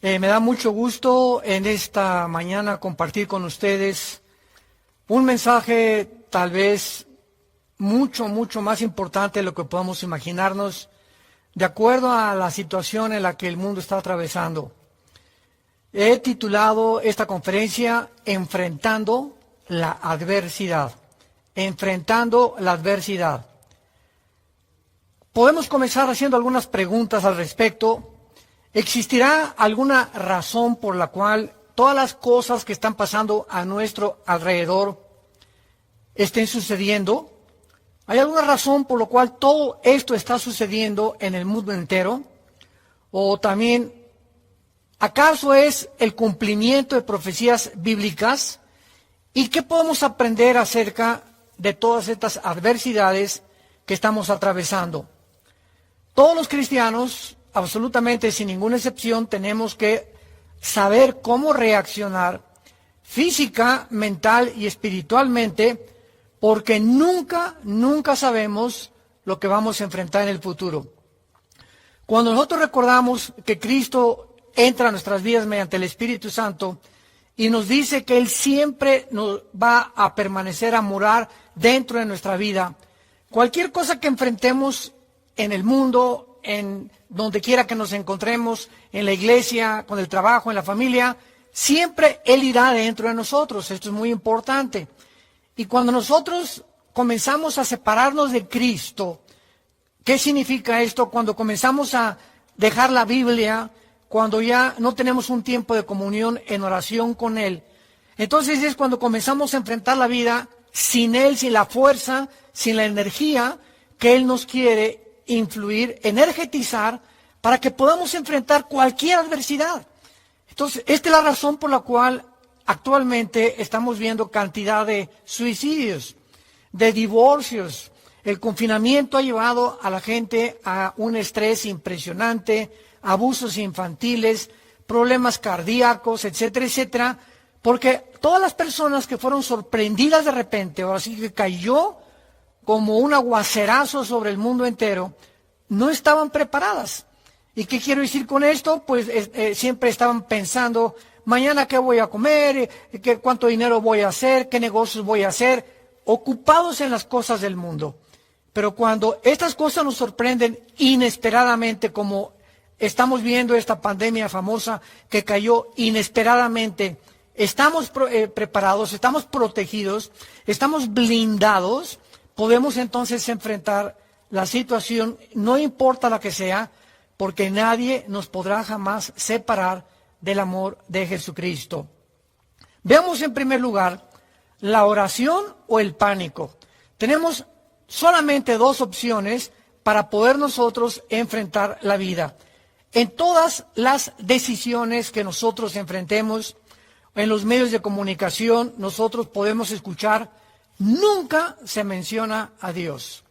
Me da mucho gusto en esta mañana compartir con ustedes un mensaje tal vez mucho más importante de lo que podamos imaginarnos, de acuerdo a la situación en la que el mundo está atravesando. He titulado esta conferencia Enfrentando la adversidad. Enfrentando la adversidad. Podemos comenzar haciendo algunas preguntas al respecto. ¿Existirá alguna razón por la cual todas las cosas que están pasando a nuestro alrededor estén sucediendo? ¿Hay alguna razón por la cual todo esto está sucediendo en el mundo entero? ¿O también, acaso es el cumplimiento de profecías bíblicas? ¿Y qué podemos aprender acerca de todas estas adversidades que estamos atravesando? Todos los cristianos, absolutamente sin ninguna excepción, tenemos que saber cómo reaccionar física, mental y espiritualmente, porque nunca sabemos lo que vamos a enfrentar en el futuro. Cuando nosotros recordamos que Cristo entra a nuestras vidas mediante el Espíritu Santo y nos dice que Él siempre nos va a permanecer a morar dentro de nuestra vida, cualquier cosa que enfrentemos en el mundo, en donde quiera que nos encontremos, en la iglesia, con el trabajo, en la familia, siempre Él irá dentro de nosotros. Esto es muy importante. Y cuando nosotros comenzamos a separarnos de Cristo, ¿qué significa esto? Cuando comenzamos a dejar la Biblia, cuando ya no tenemos un tiempo de comunión en oración con Él, entonces es cuando comenzamos a enfrentar la vida sin Él, sin la fuerza, sin la energía que Él nos quiere influir, energetizar, para que podamos enfrentar cualquier adversidad. Entonces, esta es la razón por la cual actualmente estamos viendo cantidad de suicidios, de divorcios. El confinamiento ha llevado a la gente a un estrés impresionante, abusos infantiles, problemas cardíacos, etcétera, etcétera, porque todas las personas que fueron sorprendidas de repente, ahora sí que cayó como un aguacerazo sobre el mundo entero, no estaban preparadas. ¿Y qué quiero decir con esto? Pues siempre estaban pensando, mañana qué voy a comer, cuánto dinero voy a hacer, qué negocios voy a hacer, ocupados en las cosas del mundo. Pero cuando estas cosas nos sorprenden inesperadamente, como estamos viendo esta pandemia famosa que cayó inesperadamente, estamos preparados, estamos protegidos, estamos blindados, podemos entonces enfrentar la situación, no importa la que sea, porque nadie nos podrá jamás separar del amor de Jesucristo. Veamos en primer lugar la oración o el pánico. Tenemos solamente dos opciones para poder nosotros enfrentar la vida. En todas las decisiones que nosotros enfrentemos, en los medios de comunicación, nosotros podemos escuchar, nunca se menciona a Dios.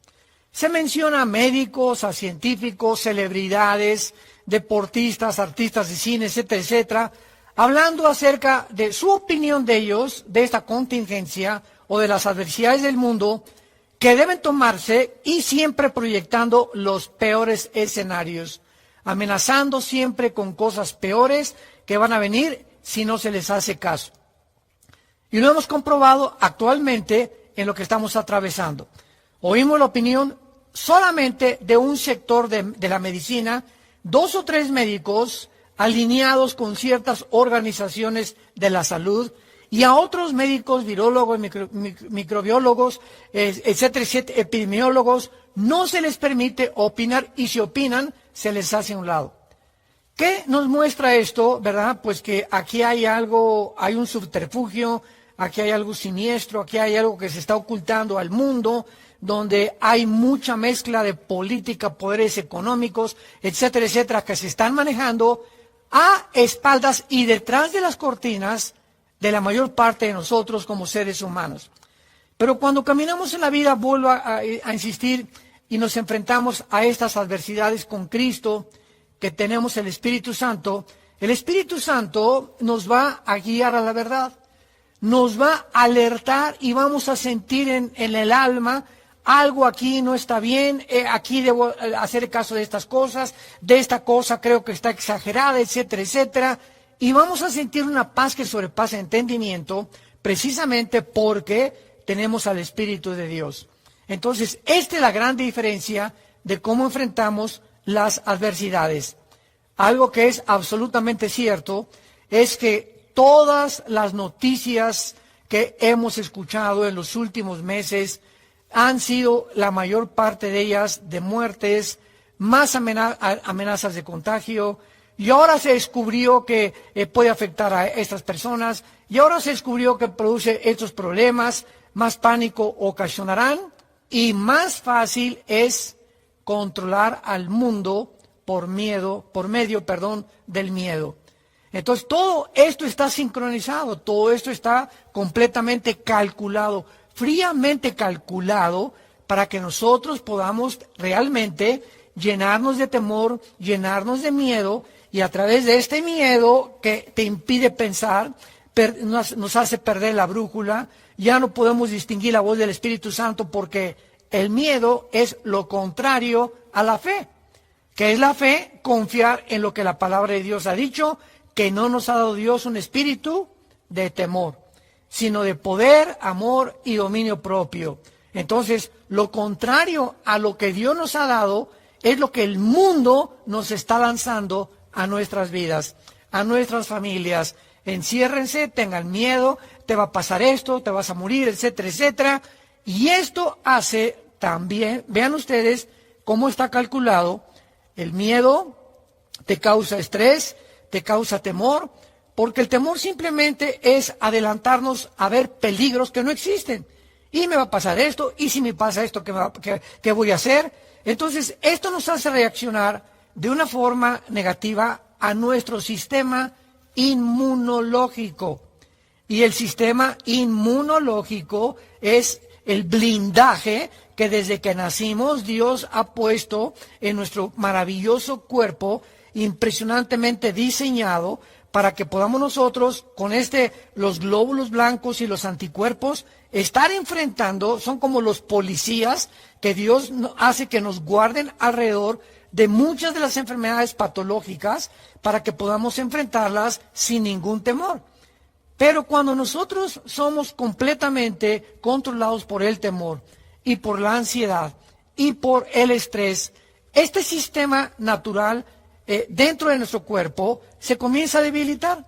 Se menciona a médicos, a científicos, celebridades, deportistas, artistas de cine, etcétera, etcétera, hablando acerca de su opinión de ellos, de esta contingencia o de las adversidades del mundo que deben tomarse, y siempre proyectando los peores escenarios, amenazando siempre con cosas peores que van a venir si no se les hace caso. Y lo hemos comprobado actualmente en lo que estamos atravesando. Oímos la opinión solamente de un sector de la medicina, 2 o 3 médicos alineados con ciertas organizaciones de la salud, y a otros médicos, virólogos, microbiólogos, etcétera, etcétera, epidemiólogos, no se les permite opinar, y si opinan, se les hace a un lado. ¿Qué nos muestra esto, verdad? Pues que aquí hay algo, hay un subterfugio, aquí hay algo siniestro, aquí hay algo que se está ocultando al mundo, donde hay mucha mezcla de política, poderes económicos, etcétera, etcétera, que se están manejando a espaldas y detrás de las cortinas de la mayor parte de nosotros como seres humanos. Pero cuando caminamos en la vida, vuelvo a insistir, y nos enfrentamos a estas adversidades con Cristo, que tenemos el Espíritu Santo nos va a guiar a la verdad, nos va a alertar y vamos a sentir en el alma algo aquí no está bien, aquí debo hacer caso de estas cosas, de esta cosa creo que está exagerada, etcétera, etcétera. Y vamos a sentir una paz que sobrepasa entendimiento, precisamente porque tenemos al Espíritu de Dios. Entonces, esta es la gran diferencia de cómo enfrentamos las adversidades. Algo que es absolutamente cierto es que todas las noticias que hemos escuchado en los últimos meses han sido la mayor parte de ellas de muertes, más amenazas de contagio, y ahora se descubrió que puede afectar a estas personas, y ahora se descubrió que produce estos problemas, más pánico ocasionarán, y más fácil es controlar al mundo por medio, del miedo. Entonces, todo esto está sincronizado, todo esto está completamente calculado, fríamente calculado, para que nosotros podamos realmente llenarnos de temor, llenarnos de miedo, y a través de este miedo que te impide pensar, nos hace perder la brújula, ya no podemos distinguir la voz del Espíritu Santo, porque el miedo es lo contrario a la fe. ¿Qué es la fe? Confiar en lo que la palabra de Dios ha dicho, que no nos ha dado Dios un espíritu de temor, sino de poder, amor y dominio propio. Entonces, lo contrario a lo que Dios nos ha dado es lo que el mundo nos está lanzando a nuestras vidas, a nuestras familias. Enciérrense, tengan miedo, te va a pasar esto, te vas a morir, etcétera, etcétera. Y esto hace también, vean ustedes cómo está calculado, el miedo te causa estrés, te causa temor, porque el temor simplemente es adelantarnos a ver peligros que no existen. Y me va a pasar esto, y si me pasa esto, ¿qué voy a hacer? Entonces, esto nos hace reaccionar de una forma negativa a nuestro sistema inmunológico. Y el sistema inmunológico es el blindaje que desde que nacimos Dios ha puesto en nuestro maravilloso cuerpo, impresionantemente diseñado, para que podamos nosotros, con los glóbulos blancos y los anticuerpos, estar enfrentando, son como los policías que Dios hace que nos guarden alrededor de muchas de las enfermedades patológicas, para que podamos enfrentarlas sin ningún temor. Pero cuando nosotros somos completamente controlados por el temor y por la ansiedad y por el estrés, este sistema natural dentro de nuestro cuerpo se comienza a debilitar.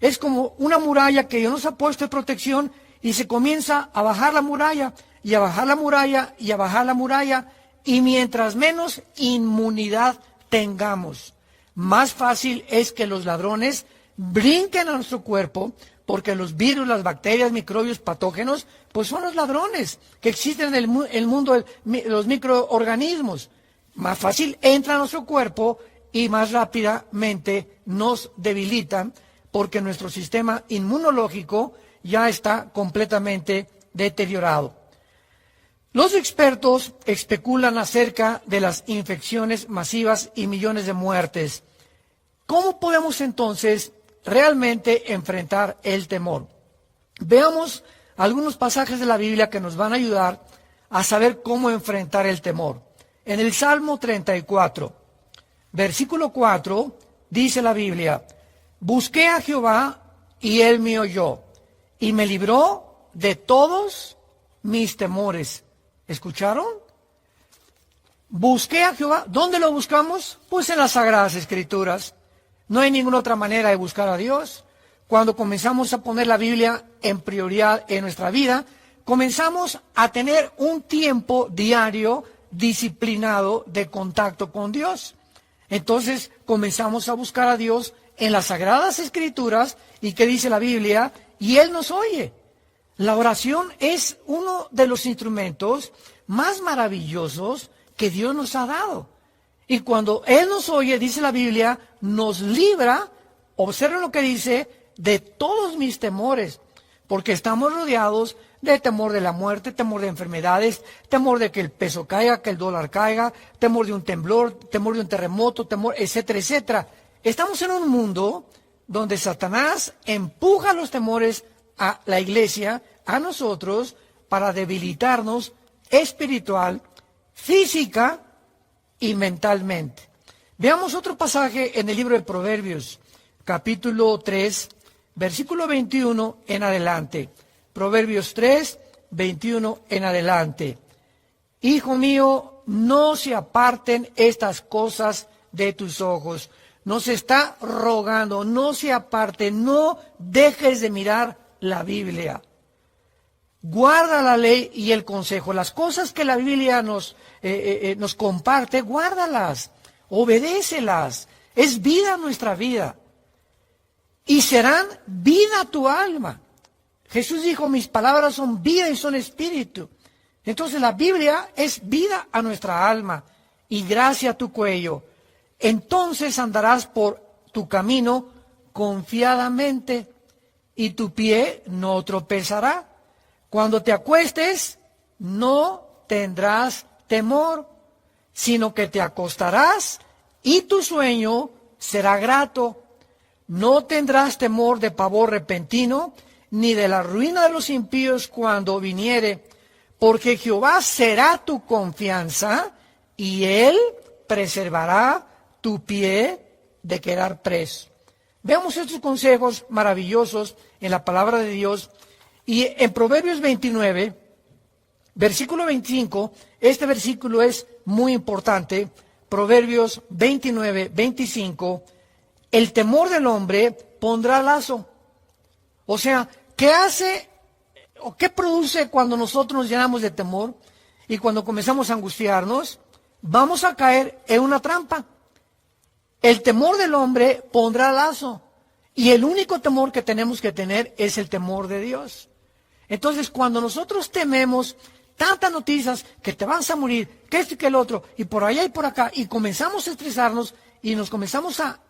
Es como una muralla que Dios nos ha puesto de protección, y se comienza a bajar la muralla, y a bajar la muralla, y a bajar la muralla, y mientras menos inmunidad tengamos, más fácil es que los ladrones brinquen a nuestro cuerpo, porque los virus, las bacterias, microbios, patógenos, pues son los ladrones que existen en el mundo de los microorganismos. Más fácil entra a nuestro cuerpo y más rápidamente nos debilitan, porque nuestro sistema inmunológico ya está completamente deteriorado. Los expertos especulan acerca de las infecciones masivas y millones de muertes. ¿Cómo podemos entonces realmente enfrentar el temor? Veamos algunos pasajes de la Biblia que nos van a ayudar a saber cómo enfrentar el temor. En el Salmo 34, versículo 4, dice la Biblia: busqué a Jehová y él me oyó y me libró de todos mis temores. ¿Escucharon? Busqué a Jehová. ¿Dónde lo buscamos? Pues en las Sagradas Escrituras. No hay ninguna otra manera de buscar a Dios. Cuando comenzamos a poner la Biblia en prioridad en nuestra vida, comenzamos a tener un tiempo diario disciplinado de contacto con Dios. Entonces comenzamos a buscar a Dios en las Sagradas Escrituras. ¿Y qué dice la Biblia? Y Él nos oye. La oración es uno de los instrumentos más maravillosos que Dios nos ha dado. Y cuando Él nos oye, dice la Biblia, nos libra, observen lo que dice, de todos mis temores, porque estamos rodeados de temor de la muerte, temor de enfermedades, temor de que el peso caiga, que el dólar caiga, temor de un temblor, temor de un terremoto, temor, etcétera, etcétera. Estamos en un mundo donde Satanás empuja los temores a la iglesia, a nosotros, para debilitarnos espiritual, física y mentalmente. Veamos otro pasaje en el libro de Proverbios, capítulo 3, versículo 21 en adelante. Proverbios 3, 21 en adelante. Hijo mío, no se aparten estas cosas de tus ojos. Nos está rogando, no se aparten, no dejes de mirar la Biblia. Guarda la ley y el consejo. Las cosas que la Biblia nos comparte, guárdalas, obedécelas. Es vida nuestra vida. Y serán vida a tu alma. Jesús dijo, mis palabras son vida y son espíritu. Entonces la Biblia es vida a nuestra alma y gracia a tu cuello. Entonces andarás por tu camino confiadamente y tu pie no tropezará. Cuando te acuestes, no tendrás temor, sino que te acostarás y tu sueño será grato. No tendrás temor de pavor repentino, ni de la ruina de los impíos cuando viniere, porque Jehová será tu confianza, y Él preservará tu pie de quedar preso. Veamos estos consejos maravillosos en la palabra de Dios. Y en Proverbios 29, versículo 25, este versículo es muy importante. Proverbios 29, 25, el temor del hombre pondrá lazo. O sea, ¿qué hace o qué produce cuando nosotros nos llenamos de temor y cuando comenzamos a angustiarnos? Vamos a caer en una trampa. El temor del hombre pondrá lazo. Y el único temor que tenemos que tener es el temor de Dios. Entonces, cuando nosotros tememos tantas noticias, que te vas a morir, que esto y que el otro, y por allá y por acá, y comenzamos a estresarnos y nos comenzamos a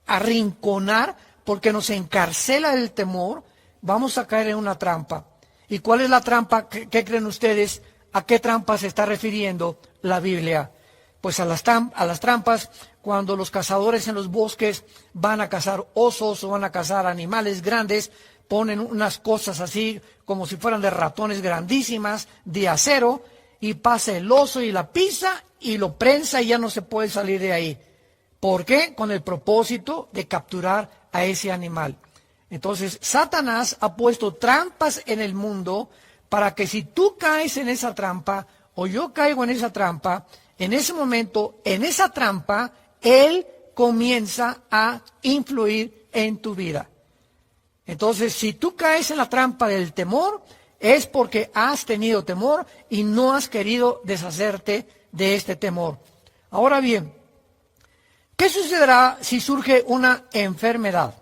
arrinconar porque nos encarcela el temor, vamos a caer en una trampa. ¿Y cuál es la trampa? ¿Qué creen ustedes? ¿A qué trampa se está refiriendo la Biblia? Pues a las trampas cuando los cazadores en los bosques van a cazar osos o van a cazar animales grandes, ponen unas cosas así como si fueran de ratones grandísimas, de acero, y pasa el oso y la pisa y lo prensa y ya no se puede salir de ahí. ¿Por qué? Con el propósito de capturar a ese animal. Entonces, Satanás ha puesto trampas en el mundo para que si tú caes en esa trampa o yo caigo en esa trampa, en ese momento, en esa trampa, él comienza a influir en tu vida. Entonces, si tú caes en la trampa del temor, es porque has tenido temor y no has querido deshacerte de este temor. Ahora bien, ¿qué sucederá si surge una enfermedad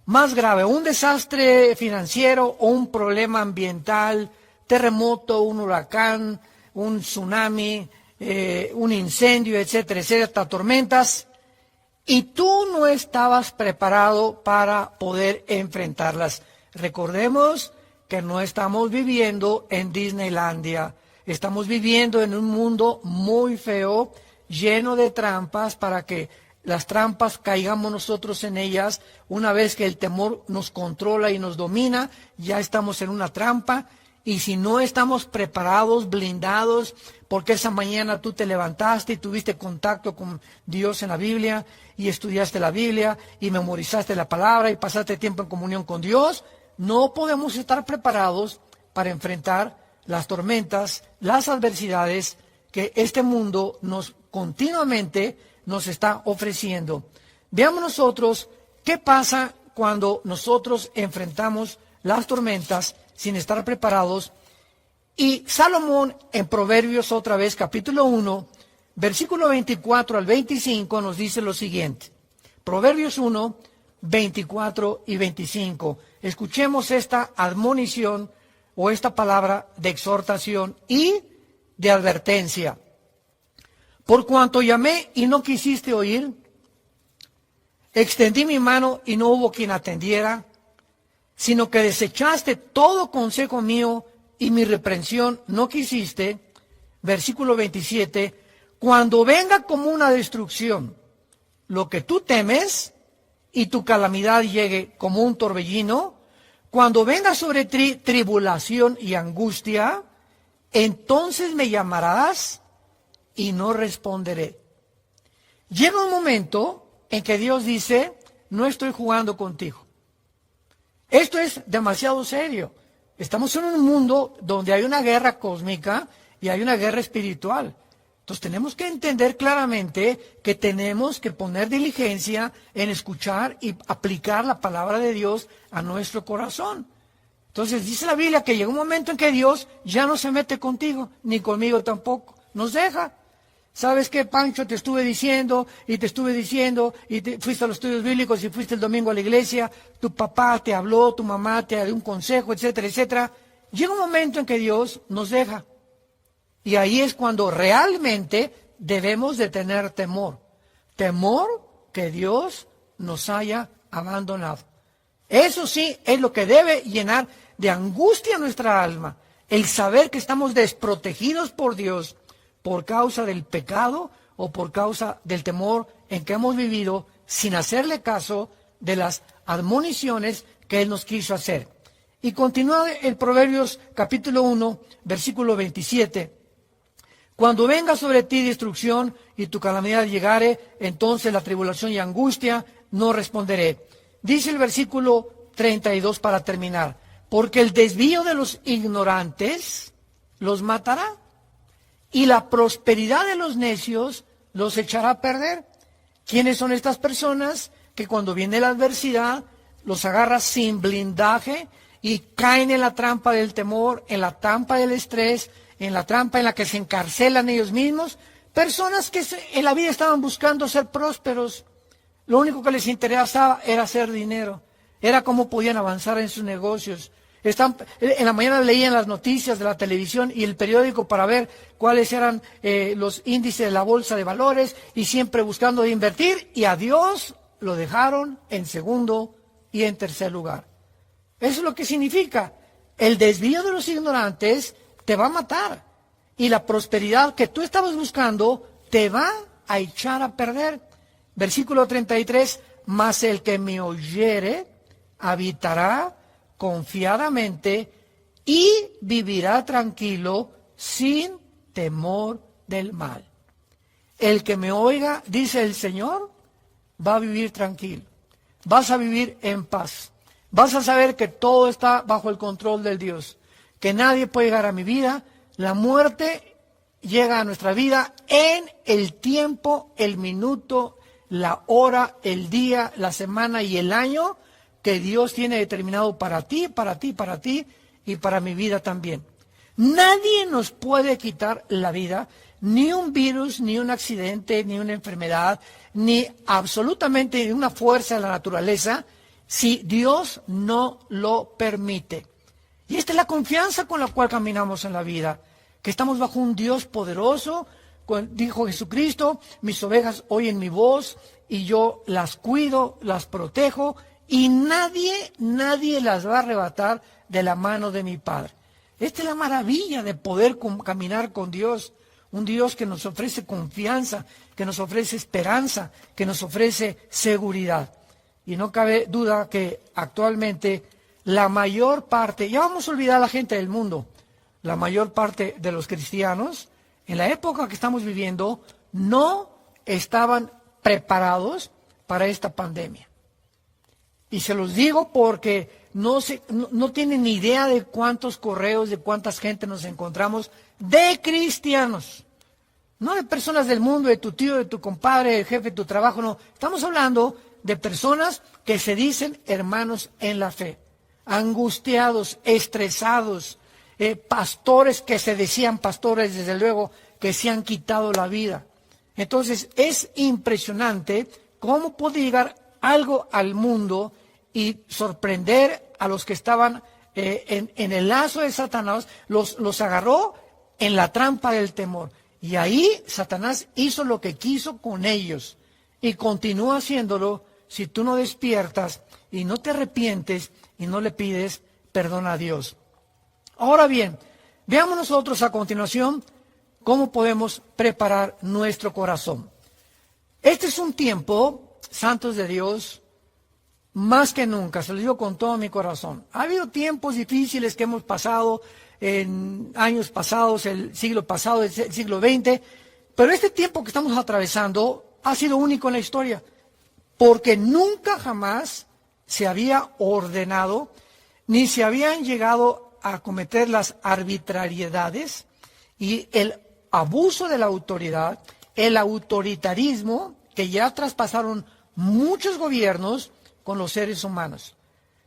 más grave, un desastre financiero o un problema ambiental, terremoto, un huracán, un tsunami, un incendio, etcétera, etcétera, tormentas, y tú no estabas preparado para poder enfrentarlas? Recordemos que no estamos viviendo en Disneylandia, estamos viviendo en un mundo muy feo, lleno de trampas, para que las trampas caigamos nosotros en ellas. Una vez que el temor nos controla y nos domina, ya estamos en una trampa. Y si no estamos preparados, blindados, porque esa mañana tú te levantaste y tuviste contacto con Dios en la Biblia, y estudiaste la Biblia, y memorizaste la palabra, y pasaste tiempo en comunión con Dios, no podemos estar preparados para enfrentar las tormentas, las adversidades que este mundo continuamente nos está ofreciendo. Veamos nosotros qué pasa cuando nosotros enfrentamos las tormentas sin estar preparados. Y Salomón en Proverbios, otra vez, capítulo 1, versículo 24 al 25, nos dice lo siguiente. Proverbios 1, 24 y 25. Escuchemos esta admonición o esta palabra de exhortación y de advertencia. Por cuanto llamé y no quisiste oír, extendí mi mano y no hubo quien atendiera, sino que desechaste todo consejo mío y mi reprensión no quisiste. Versículo 27, cuando venga como una destrucción lo que tú temes y tu calamidad llegue como un torbellino, cuando venga sobre ti tribulación y angustia entonces me llamarás y no responderé. Llega un momento en que Dios dice, no estoy jugando contigo. Esto es demasiado serio. Estamos en un mundo donde hay una guerra cósmica y hay una guerra espiritual. Entonces tenemos que entender claramente que tenemos que poner diligencia en escuchar y aplicar la palabra de Dios a nuestro corazón. Entonces dice la Biblia que llega un momento en que Dios ya no se mete contigo, ni conmigo tampoco. Nos deja. ¿Sabes qué, Pancho? Te estuve diciendo, y fuiste a los estudios bíblicos y fuiste el domingo a la iglesia, tu papá te habló, tu mamá te dio un consejo, etcétera, etcétera. Llega un momento en que Dios nos deja. Y ahí es cuando realmente debemos de tener temor. Temor que Dios nos haya abandonado. Eso sí es lo que debe llenar de angustia nuestra alma. El saber que estamos desprotegidos por Dios por causa del pecado o por causa del temor en que hemos vivido sin hacerle caso de las admoniciones que Él nos quiso hacer. Y continúa el Proverbios capítulo 1, versículo 27. Cuando venga sobre ti destrucción y tu calamidad llegare, entonces la tribulación y angustia, no responderé. Dice el versículo 32 para terminar, porque el desvío de los ignorantes los matará y la prosperidad de los necios los echará a perder. ¿Quiénes son estas personas que cuando viene la adversidad los agarra sin blindaje y caen en la trampa del temor, en la trampa del estrés, en la trampa en la que se encarcelan ellos mismos? Personas que en la vida estaban buscando ser prósperos. Lo único que les interesaba era hacer dinero, era cómo podían avanzar en sus negocios. En la mañana leían las noticias de la televisión y el periódico para ver cuáles eran los índices de la bolsa de valores y siempre buscando de invertir, y a Dios lo dejaron en segundo y en tercer lugar. Eso es lo que significa. El desvío de los ignorantes te va a matar y la prosperidad que tú estabas buscando te va a echar a perder. Versículo 33, mas el que me oyere habitará confiadamente y vivirá tranquilo sin temor del mal. El que me oiga, dice el Señor, va a vivir tranquilo. Vas a vivir en paz. Vas a saber que todo está bajo el control del Dios, que nadie puede llegar a mi vida. La muerte llega a nuestra vida en el tiempo, el minuto, la hora, el día, la semana y el año que Dios tiene determinado para ti, para ti, para ti y para mi vida también. Nadie nos puede quitar la vida, ni un virus, ni un accidente, ni una enfermedad, ni absolutamente una fuerza de la naturaleza, si Dios no lo permite. Y esta es la confianza con la cual caminamos en la vida, que estamos bajo un Dios poderoso. Dijo Jesucristo, mis ovejas oyen mi voz y yo las cuido, las protejo, y nadie las va a arrebatar de la mano de mi Padre. Esta es la maravilla de poder caminar con Dios, un Dios que nos ofrece confianza, que nos ofrece esperanza, que nos ofrece seguridad. Y no cabe duda que actualmente la mayor parte, ya vamos a olvidar a la gente del mundo, la mayor parte de los cristianos, en la época que estamos viviendo, no estaban preparados para esta pandemia. Y se los digo porque no tienen ni idea de cuántos correos, de cuántas gente nos encontramos de cristianos. No de personas del mundo, de tu tío, de tu compadre, del jefe de tu trabajo, no. Estamos hablando de personas que se dicen hermanos en la fe, angustiados, estresados, pastores que se decían pastores, desde luego, que se han quitado la vida. Entonces, es impresionante cómo puede llegar algo al mundo y sorprender a los que estaban en el lazo de Satanás, los agarró en la trampa del temor. Y ahí Satanás hizo lo que quiso con ellos y continúa haciéndolo si tú no despiertas y no te arrepientes y no le pides perdón a Dios. Ahora bien, veamos nosotros a continuación cómo podemos preparar nuestro corazón. Este es un tiempo, santos de Dios, más que nunca, se lo digo con todo mi corazón. Ha habido tiempos difíciles que hemos pasado en años pasados, el siglo pasado, el siglo XX, pero este tiempo que estamos atravesando ha sido único en la historia, porque nunca jamás se había ordenado, ni se habían llegado a cometer las arbitrariedades y el abuso de la autoridad, el autoritarismo que ya traspasaron muchos gobiernos con los seres humanos.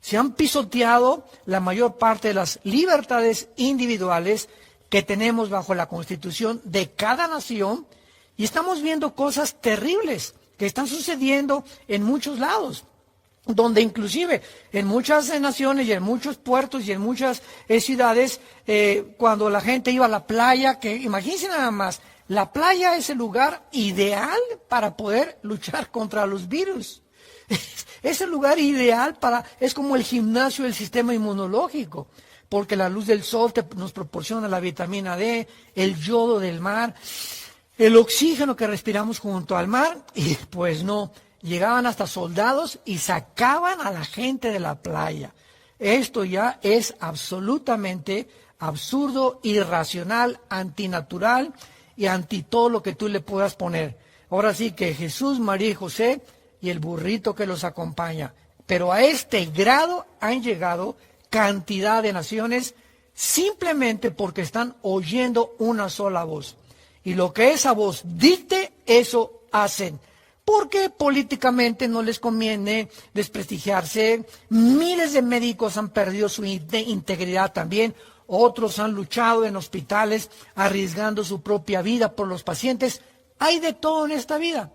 Se han pisoteado la mayor parte de las libertades individuales que tenemos bajo la Constitución de cada nación y estamos viendo cosas terribles que están sucediendo en muchos lados, donde inclusive en muchas naciones y en muchos puertos y en muchas ciudades, cuando la gente iba a la playa, que imagínense nada más, la playa es el lugar ideal para poder luchar contra los virus. Es el lugar ideal es como el gimnasio del sistema inmunológico, porque la luz del sol nos proporciona la vitamina D, el yodo del mar, el oxígeno que respiramos junto al mar, y pues no, llegaban hasta soldados y sacaban a la gente de la playa. Esto ya es absolutamente absurdo, irracional, antinatural y anti todo lo que tú le puedas poner. Ahora sí que Jesús, María y José y el burrito que los acompaña. Pero a este grado han llegado cantidad de naciones simplemente porque están oyendo una sola voz. Y lo que esa voz dicte, eso hacen. Porque políticamente no les conviene desprestigiarse. Miles de médicos han perdido su integridad también. Otros han luchado en hospitales arriesgando su propia vida por los pacientes. Hay de todo en esta vida.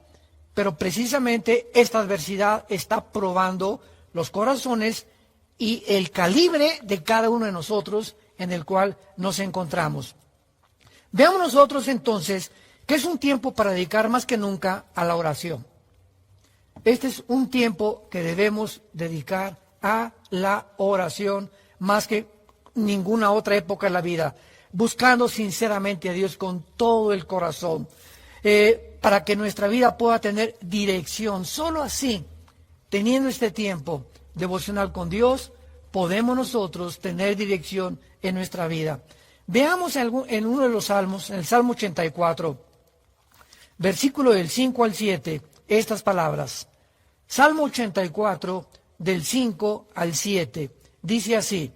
Pero precisamente esta adversidad está probando los corazones y el calibre de cada uno de nosotros en el cual nos encontramos. Veamos nosotros entonces que es un tiempo para dedicar más que nunca a la oración. Este es un tiempo que debemos dedicar a la oración más que ninguna otra época en la vida, buscando sinceramente a Dios con todo el corazón. Para que nuestra vida pueda tener dirección. Solo así, teniendo este tiempo devocional con Dios, podemos nosotros tener dirección en nuestra vida. Veamos en uno de los salmos, en el Salmo 84, versículo del 5 al 7, estas palabras. Salmo 84, del 5 al 7, dice así: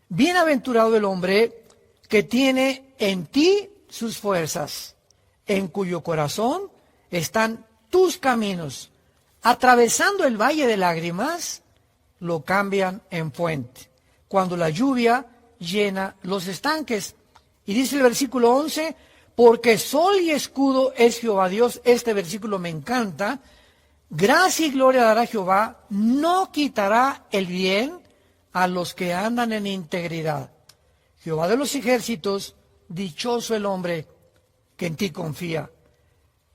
Bienaventurado el hombre que tiene en ti sus fuerzas, en cuyo corazón están tus caminos. Atravesando el valle de lágrimas, lo cambian en fuente, cuando la lluvia llena los estanques. Y dice el versículo 11, porque sol y escudo es Jehová Dios. Este versículo me encanta. Gracia y gloria dará Jehová, no quitará el bien a los que andan en integridad. Jehová de los ejércitos, dichoso el hombre que en ti confía.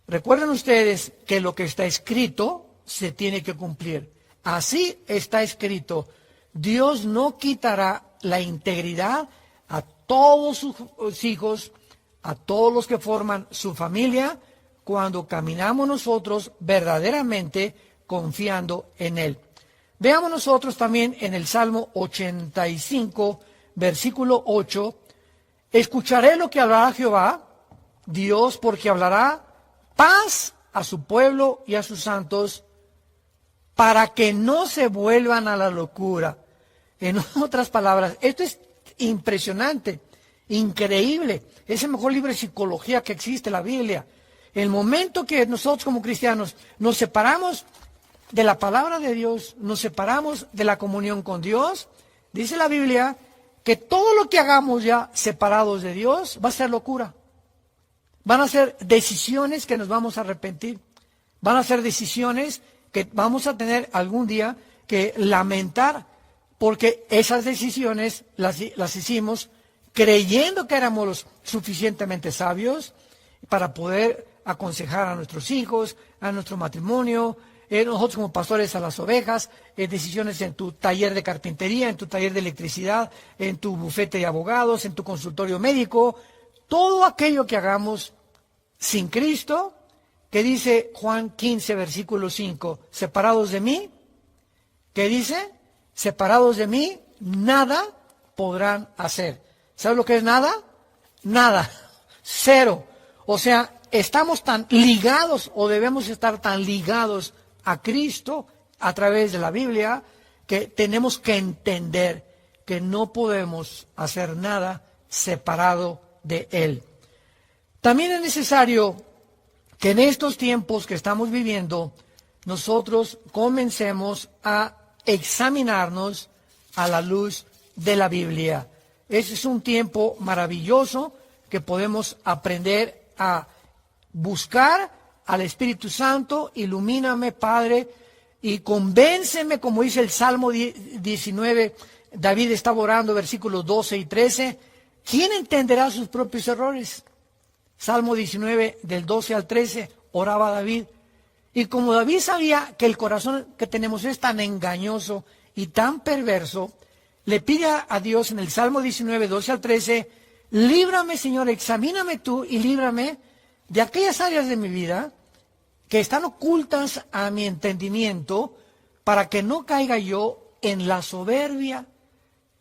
Recuerden ustedes que lo que está escrito se tiene que cumplir. Así está escrito. Dios no quitará la integridad a todos sus hijos, a todos los que forman su familia, cuando caminamos nosotros verdaderamente confiando en Él. Veamos nosotros también en el Salmo 85, versículo 8, escucharé lo que hablará Jehová, Dios, porque hablará paz a su pueblo y a sus santos, para que no se vuelvan a la locura. En otras palabras, esto es impresionante, increíble. Es el mejor libro de psicología que existe, la Biblia. El momento que nosotros como cristianos nos separamos de la palabra de Dios, nos separamos de la comunión con Dios, dice la Biblia que todo lo que hagamos ya separados de Dios va a ser locura. Van a ser decisiones que nos vamos a arrepentir. Van a ser decisiones que vamos a tener algún día que lamentar, porque esas decisiones las hicimos creyendo que éramos los suficientemente sabios para poder aconsejar a nuestros hijos, a nuestro matrimonio, nosotros como pastores a las ovejas, decisiones en tu taller de carpintería, en tu taller de electricidad, en tu bufete de abogados, en tu consultorio médico, todo aquello que hagamos sin Cristo, que dice Juan 15, versículo 5, separados de mí, ¿Qué dice? Separados de mí, nada podrán hacer. ¿Sabes lo que es nada? Nada. Cero. O sea, estamos tan ligados o debemos estar tan ligados a Cristo a través de la Biblia que tenemos que entender que no podemos hacer nada separado de Él. También es necesario que en estos tiempos que estamos viviendo, nosotros comencemos a examinarnos a la luz de la Biblia. Ese es un tiempo maravilloso que podemos aprender a buscar al Espíritu Santo. Ilumíname, Padre, y convénceme, como dice el Salmo 19, David estaba orando, versículos 12 y 13. ¿Quién entenderá sus propios errores? Salmo 19, del 12 al 13, oraba David. Y como David sabía que el corazón que tenemos es tan engañoso y tan perverso, le pide a Dios en el Salmo 19, 12 al 13, líbrame, Señor, examíname tú y líbrame de aquellas áreas de mi vida que están ocultas a mi entendimiento, para que no caiga yo en la soberbia.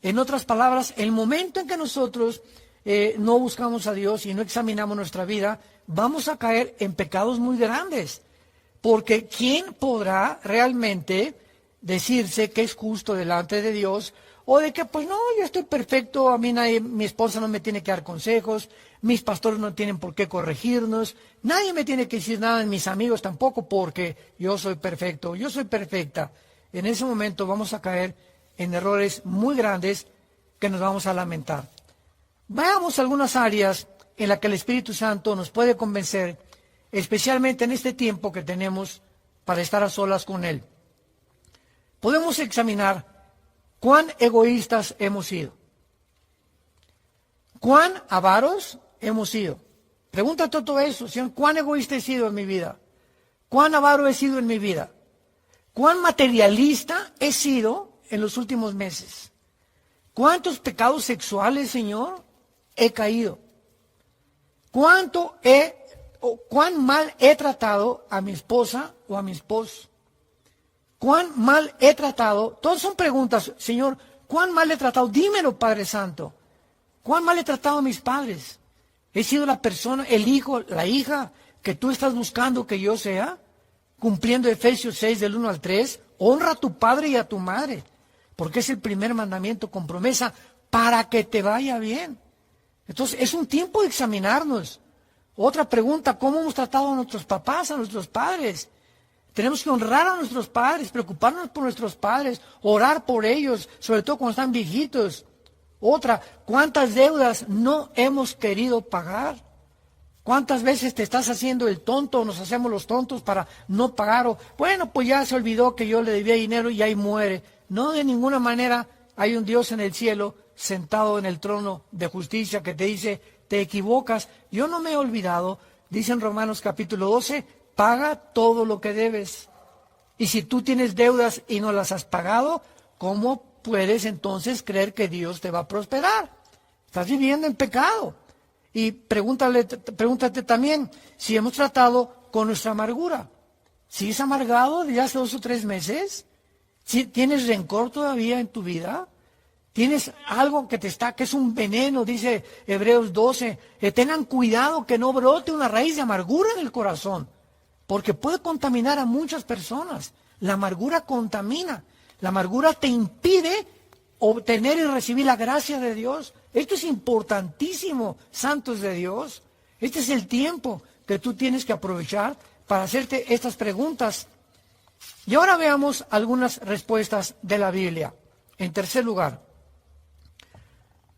En otras palabras, el momento en que nosotros no buscamos a Dios y no examinamos nuestra vida, vamos a caer en pecados muy grandes. Porque ¿quién podrá realmente decirse que es justo delante de Dios? O de que, pues no, yo estoy perfecto, a mí nadie, mi esposa no me tiene que dar consejos, mis pastores no tienen por qué corregirnos, nadie me tiene que decir nada, mis amigos tampoco, porque yo soy perfecto, yo soy perfecta. En ese momento vamos a caer en errores muy grandes que nos vamos a lamentar. Veamos algunas áreas en las que el Espíritu Santo nos puede convencer, especialmente en este tiempo que tenemos para estar a solas con Él. Podemos examinar cuán egoístas hemos sido, cuán avaros hemos sido. Pregúntate todo eso, Señor, ¿cuán egoísta he sido en mi vida? ¿Cuán avaro he sido en mi vida? ¿Cuán materialista he sido en los últimos meses? ¿Cuántos pecados sexuales, Señor, he caído? ¿Cuán mal he tratado a mi esposa o a mi esposo? ¿Cuán mal he tratado? Todas son preguntas, Señor, ¿cuán mal he tratado? Dímelo, Padre Santo. ¿Cuán mal he tratado a mis padres? ¿He sido la persona, el hijo, la hija que tú estás buscando que yo sea? Cumpliendo Efesios 6 del 1 al 3, honra a tu padre y a tu madre, porque es el primer mandamiento con promesa para que te vaya bien. Entonces, es un tiempo de examinarnos. Otra pregunta, ¿cómo hemos tratado a nuestros papás, a nuestros padres? Tenemos que honrar a nuestros padres, preocuparnos por nuestros padres, orar por ellos, sobre todo cuando están viejitos. Otra, ¿cuántas deudas no hemos querido pagar? ¿Cuántas veces te estás haciendo el tonto o nos hacemos los tontos para no pagar? O, bueno, pues ya se olvidó que yo le debía dinero y ahí muere. No, de ninguna manera. Hay un Dios en el cielo sentado en el trono de justicia que te dice, te equivocas, yo no me he olvidado. Dice en Romanos capítulo 12, paga todo lo que debes. Y si tú tienes deudas y no las has pagado, ¿cómo puedes entonces creer que Dios te va a prosperar? Estás viviendo en pecado. Y pregúntate también si hemos tratado con nuestra amargura. ¿Sigues amargado de hace 2 o 3 meses? ¿Si tienes rencor todavía en tu vida? ¿Tienes algo que es un veneno? Dice Hebreos 12, tengan cuidado que no brote una raíz de amargura en el corazón, porque puede contaminar a muchas personas. La amargura contamina. La amargura te impide obtener y recibir la gracia de Dios. Esto es importantísimo, santos de Dios. Este es el tiempo que tú tienes que aprovechar para hacerte estas preguntas. Y ahora veamos algunas respuestas de la Biblia. En tercer lugar,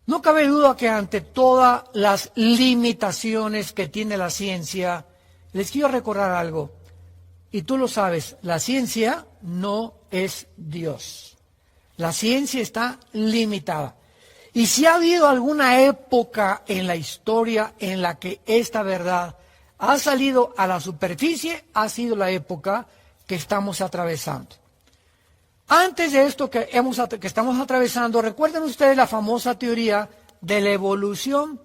no cabe duda que ante todas las limitaciones que tiene la ciencia, les quiero recordar algo, y tú lo sabes, la ciencia no es Dios. La ciencia está limitada. Y si ha habido alguna época en la historia en la que esta verdad ha salido a la superficie, ha sido la época que estamos atravesando. Antes de esto que estamos atravesando, recuerden ustedes la famosa teoría de la evolución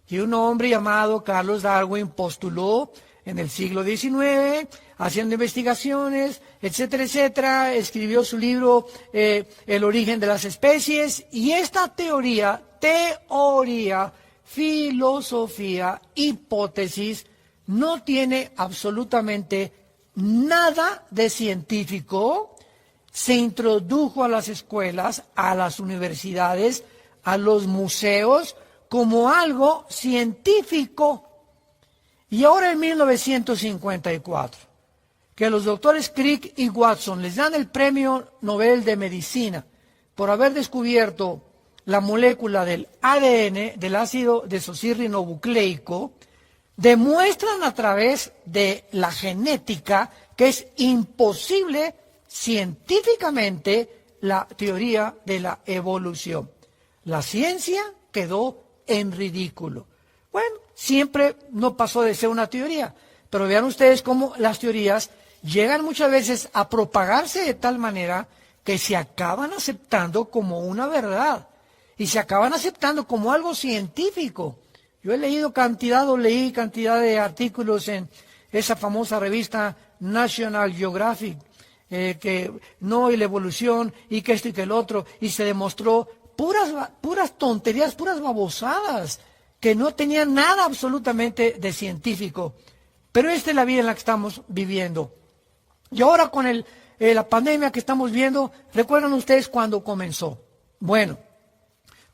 que un hombre llamado Carlos Darwin postuló en el siglo XIX haciendo investigaciones, etcétera, etcétera. Escribió su libro El origen de las especies, y esta teoría, filosofía, hipótesis, no tiene absolutamente nada de científico. Se introdujo a las escuelas, a las universidades, a los museos, como algo científico. Y ahora en 1954, que los doctores Crick y Watson les dan el Premio Nobel de Medicina por haber descubierto la molécula del ADN, del ácido desoxirribonucleico, demuestran a través de la genética que es imposible científicamente la teoría de la evolución. La ciencia quedó en ridículo. Bueno, siempre no pasó de ser una teoría, pero vean ustedes cómo las teorías llegan muchas veces a propagarse de tal manera que se acaban aceptando como una verdad y se acaban aceptando como algo científico. Yo leí cantidad de artículos en esa famosa revista National Geographic, que no, y la evolución, y que esto y que el otro, y se demostró puras tonterías, puras babosadas, que no tenían nada absolutamente de científico. Pero esta es la vida en la que estamos viviendo. Y ahora con la pandemia que estamos viendo, ¿recuerdan ustedes cuándo comenzó? Bueno,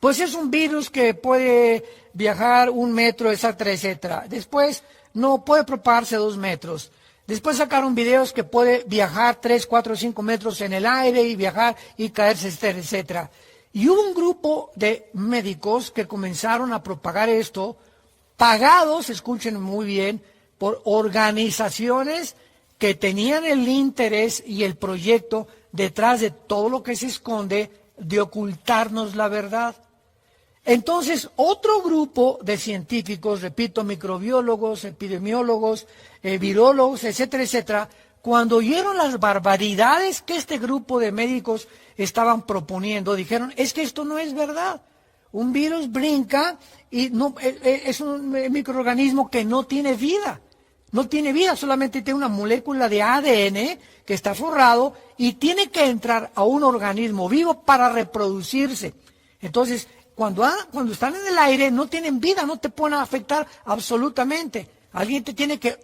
pues es un virus que puede viajar 1 metro, etcétera, etcétera. Después no puede propagarse 2 metros. Después sacaron videos que puede viajar 3, 4, 5 metros en el aire y viajar y caerse, etcétera, etcétera. Y hubo un grupo de médicos que comenzaron a propagar esto, pagados, escuchen muy bien, por organizaciones que tenían el interés y el proyecto detrás de todo lo que se esconde de ocultarnos la verdad. Entonces, otro grupo de científicos, repito, microbiólogos, epidemiólogos, virólogos, etcétera, etcétera, cuando oyeron las barbaridades que este grupo de médicos estaban proponiendo, dijeron, es que esto no es verdad. Un virus brinca y no, es un microorganismo que no tiene vida. No tiene vida, solamente tiene una molécula de ADN que está forrado y tiene que entrar a un organismo vivo para reproducirse. Entonces, cuando están en el aire no tienen vida, no te pueden afectar absolutamente. Alguien te tiene que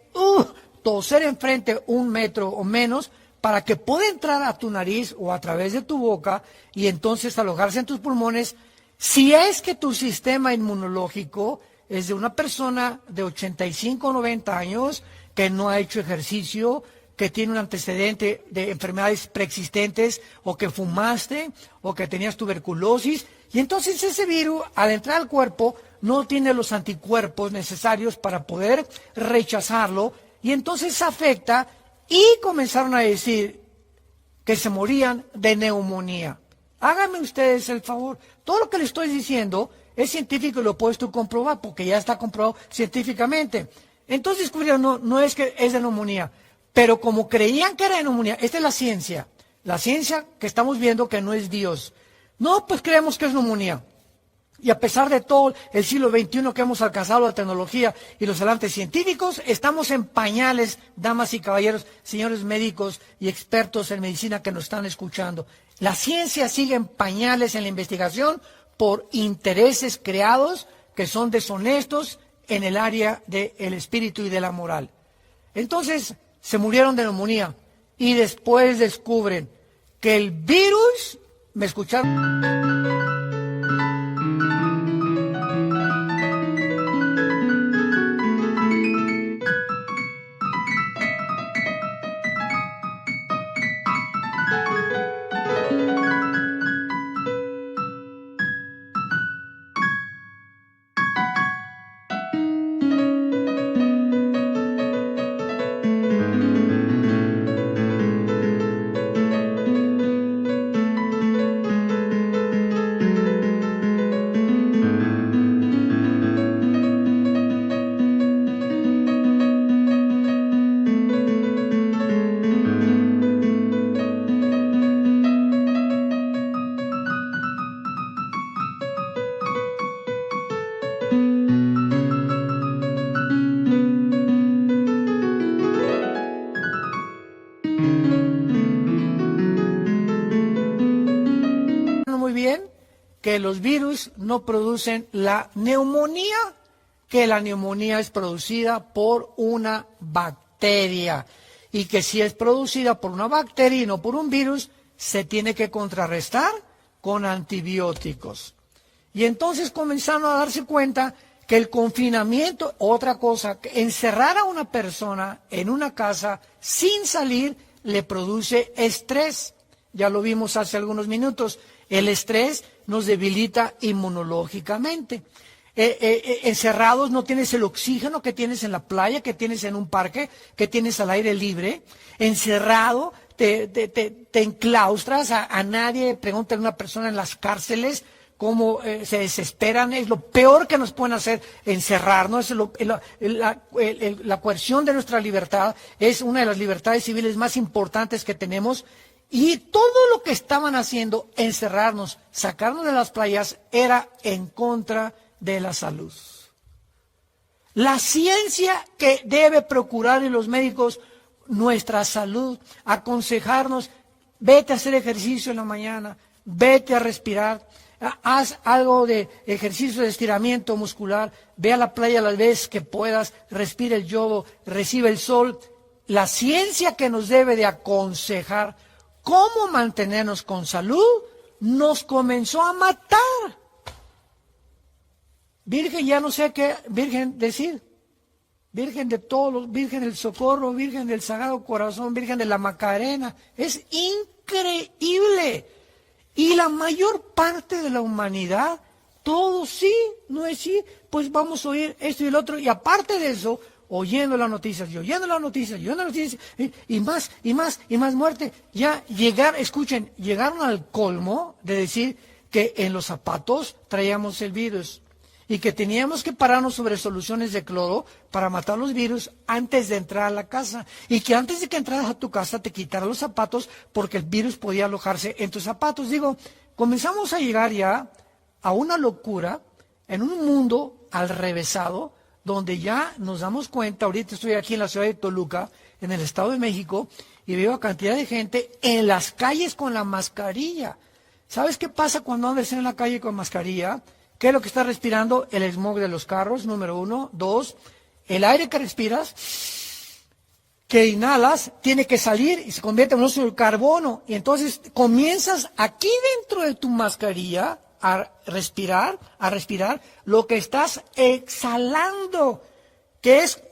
toser enfrente 1 metro o menos para que pueda entrar a tu nariz o a través de tu boca y entonces alojarse en tus pulmones, si es que tu sistema inmunológico es de una persona de 85 o 90 años que no ha hecho ejercicio, que tiene un antecedente de enfermedades preexistentes, o que fumaste, o que tenías tuberculosis, y entonces ese virus, al entrar al cuerpo, no tiene los anticuerpos necesarios para poder rechazarlo, y entonces afecta, y comenzaron a decir que se morían de neumonía. Háganme ustedes el favor, todo lo que les estoy diciendo es científico y lo puedes tú comprobar, porque ya está comprobado científicamente. Entonces descubrieron, no es que es de neumonía, pero como creían que era de neumonía, esta es la ciencia que estamos viendo que no es Dios. No, pues creemos que es neumonía. Y a pesar de todo el siglo XXI que hemos alcanzado, la tecnología y los avances científicos, estamos en pañales, damas y caballeros, señores médicos y expertos en medicina que nos están escuchando. La ciencia sigue en pañales en la investigación por intereses creados que son deshonestos en el área del espíritu y de la moral. Entonces, se murieron de neumonía y después descubren que el virus, ¿me escucharon? bien que los virus no producen la neumonía, que la neumonía es producida por una bacteria y que si es producida por una bacteria y no por un virus, se tiene que contrarrestar con antibióticos. Y entonces comenzaron a darse cuenta que el confinamiento, otra cosa, que encerrar a una persona en una casa sin salir le produce estrés. Ya lo vimos hace algunos minutos. El estrés nos debilita inmunológicamente. Encerrados no tienes el oxígeno que tienes en la playa, que tienes en un parque, que tienes al aire libre. Encerrado te enclaustras, a nadie, pregúntale a una persona en las cárceles cómo se desesperan. Es lo peor que nos pueden hacer, encerrarnos. La coerción de nuestra libertad es una de las libertades civiles más importantes que tenemos. Y todo lo que estaban haciendo, encerrarnos, sacarnos de las playas, era en contra de la salud. La ciencia que debe procurar en los médicos nuestra salud, aconsejarnos, vete a hacer ejercicio en la mañana, vete a respirar, haz algo de ejercicio de estiramiento muscular, ve a la playa las veces que puedas, respira el yodo, recibe el sol. La ciencia que nos debe de aconsejar cómo mantenernos con salud nos comenzó a matar. Virgen, ya no sé qué virgen decir. Virgen de todos los, Virgen del Socorro, Virgen del Sagrado Corazón, Virgen de la Macarena. Es increíble. Y la mayor parte de la humanidad, todo sí, no es sí, pues vamos a oír esto y el otro. Y aparte de eso, oyendo las noticias, y oyendo las noticias, y oyendo las noticias, y más, y más, y más muerte. Ya llegaron al colmo de decir que en los zapatos traíamos el virus y que teníamos que pararnos sobre soluciones de cloro para matar los virus antes de entrar a la casa, y que antes de que entraras a tu casa te quitaras los zapatos porque el virus podía alojarse en tus zapatos. Digo, comenzamos a llegar ya a una locura en un mundo alrevesado, donde ya nos damos cuenta. Ahorita estoy aquí en la ciudad de Toluca, en el Estado de México, y veo a cantidad de gente en las calles con la mascarilla. ¿Sabes qué pasa cuando andas en la calle con mascarilla? ¿Qué es lo que estás respirando? El smog de los carros, número 1. 2, el aire que respiras, que inhalas, tiene que salir y se convierte en monóxido de carbono. Y entonces comienzas aquí dentro de tu mascarilla a respirar lo que estás exhalando, que es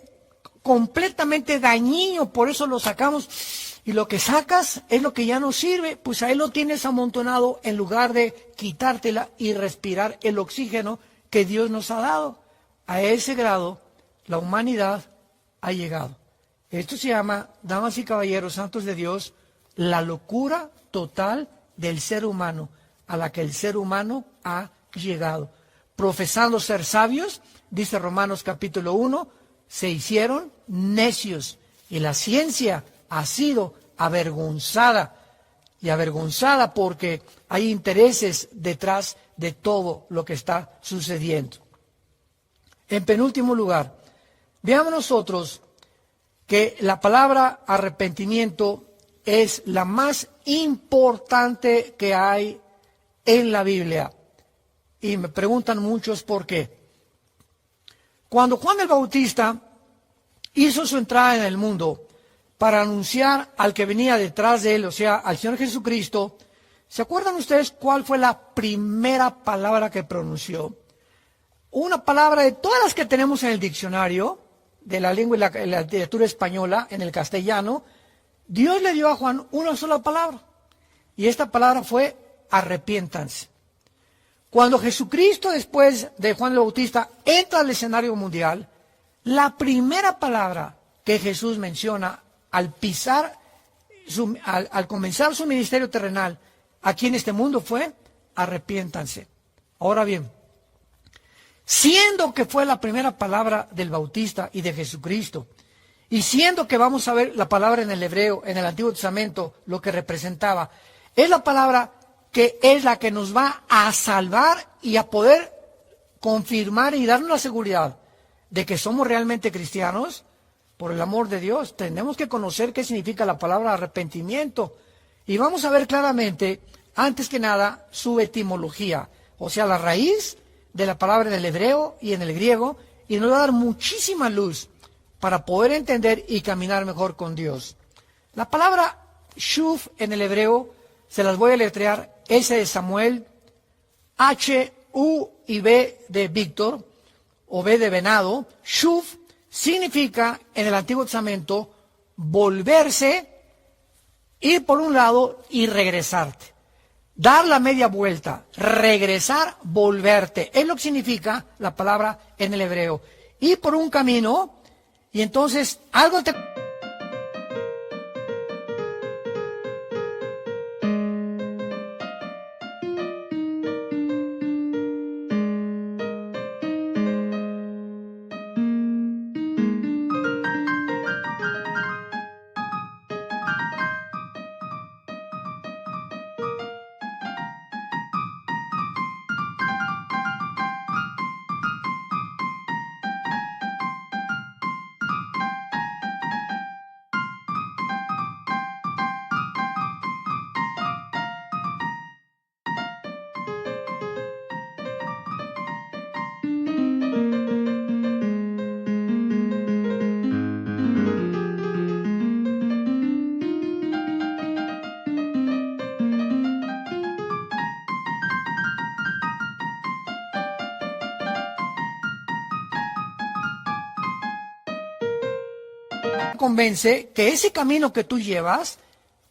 completamente dañino. Por eso lo sacamos. Y lo que sacas es lo que ya no sirve, pues ahí lo tienes amontonado en lugar de quitártela y respirar el oxígeno que Dios nos ha dado. A ese grado la humanidad ha llegado. Esto se llama, damas y caballeros, santos de Dios, la locura total del ser humano, a la que el ser humano ha llegado. Profesando ser sabios, dice Romanos capítulo 1, se hicieron necios, y la ciencia ha sido avergonzada, y avergonzada porque hay intereses detrás de todo lo que está sucediendo. En penúltimo lugar, veamos nosotros que la palabra arrepentimiento es la más importante que hay en la Biblia. Y me preguntan muchos por qué. Cuando Juan el Bautista hizo su entrada en el mundo para anunciar al que venía detrás de él, o sea, al Señor Jesucristo, ¿se acuerdan ustedes cuál fue la primera palabra que pronunció? Una palabra de todas las que tenemos en el diccionario, de la lengua y la literatura española, en el castellano. Dios le dio a Juan una sola palabra, y esta palabra fue arrepiéntanse. Cuando Jesucristo, después de Juan el Bautista, entra al escenario mundial, la primera palabra que Jesús menciona al comenzar su ministerio terrenal aquí en este mundo fue arrepiéntanse. Ahora bien, siendo que fue la primera palabra del Bautista y de Jesucristo, y siendo que vamos a ver la palabra en el hebreo, en el Antiguo Testamento, lo que representaba, es la palabra que es la que nos va a salvar y a poder confirmar y darnos la seguridad de que somos realmente cristianos. Por el amor de Dios, tenemos que conocer qué significa la palabra arrepentimiento. Y vamos a ver claramente antes que nada, su etimología, o sea, la raíz de la palabra en el hebreo y en el griego, y nos va a dar muchísima luz para poder entender y caminar mejor con Dios. La palabra shuv en el hebreo, se las voy a letrear: S de Samuel, H, U y B de Víctor, o B de venado. Shuv significa en el Antiguo Testamento volverse, ir por un lado y regresarte. Dar la media vuelta, regresar, volverte. Es lo que significa la palabra en el hebreo. Ir por un camino y entonces algo te... convence que ese camino que tú llevas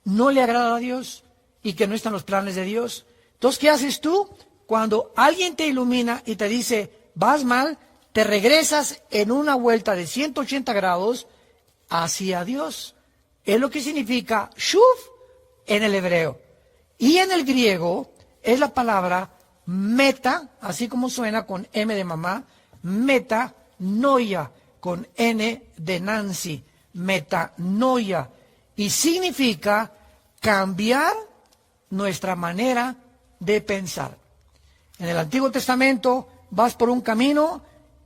no le agrada a Dios y que no están los planes de Dios. Entonces, ¿qué haces tú? Cuando alguien te ilumina y te dice, vas mal, te regresas en una vuelta de 180 grados hacia Dios. Es lo que significa shuv en el hebreo. Y en el griego es la palabra meta, así como suena con M de mamá, metanoia, con N de Nancy, metanoia, y significa cambiar nuestra manera de pensar. En el Antiguo Testamento vas por un camino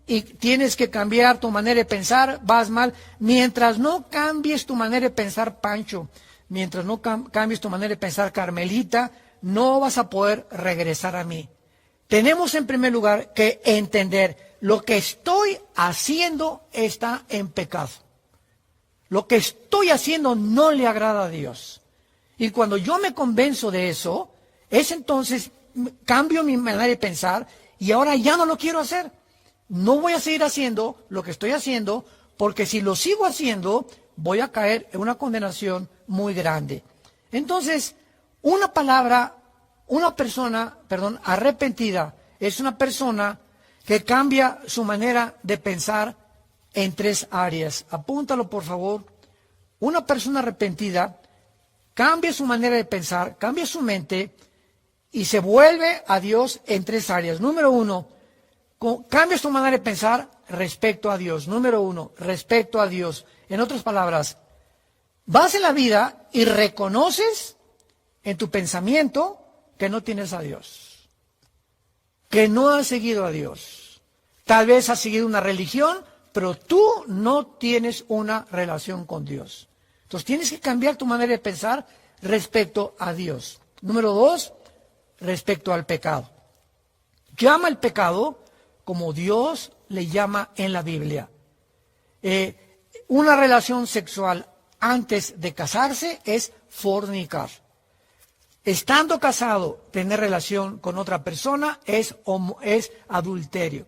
y tienes que cambiar tu manera de pensar, vas mal. Mientras no cambies tu manera de pensar, Pancho, mientras no cambies tu manera de pensar, Carmelita, no vas a poder regresar a mí. Tenemos en primer lugar que entender, lo que estoy haciendo está en pecado. Lo que estoy haciendo no le agrada a Dios. Y cuando yo me convenzo de eso, es entonces cambio mi manera de pensar y ahora ya no lo quiero hacer. No voy a seguir haciendo lo que estoy haciendo, porque si lo sigo haciendo, voy a caer en una condenación muy grande. Entonces, una persona arrepentida es una persona que cambia su manera de pensar en 3 áreas. Apúntalo, por favor. Una persona arrepentida cambia su manera de pensar, cambia su mente y se vuelve a Dios en 3 áreas. Número 1, cambia su manera de pensar respecto a Dios. Número 1, respecto a Dios. En otras palabras, vas en la vida y reconoces en tu pensamiento que no tienes a Dios, que no has seguido a Dios. Tal vez has seguido una religión, pero tú no tienes una relación con Dios. Entonces tienes que cambiar tu manera de pensar respecto a Dios. Número 2, respecto al pecado. Llama el pecado como Dios le llama en la Biblia. Una relación sexual antes de casarse es fornicar. Estando casado, tener relación con otra persona es adulterio.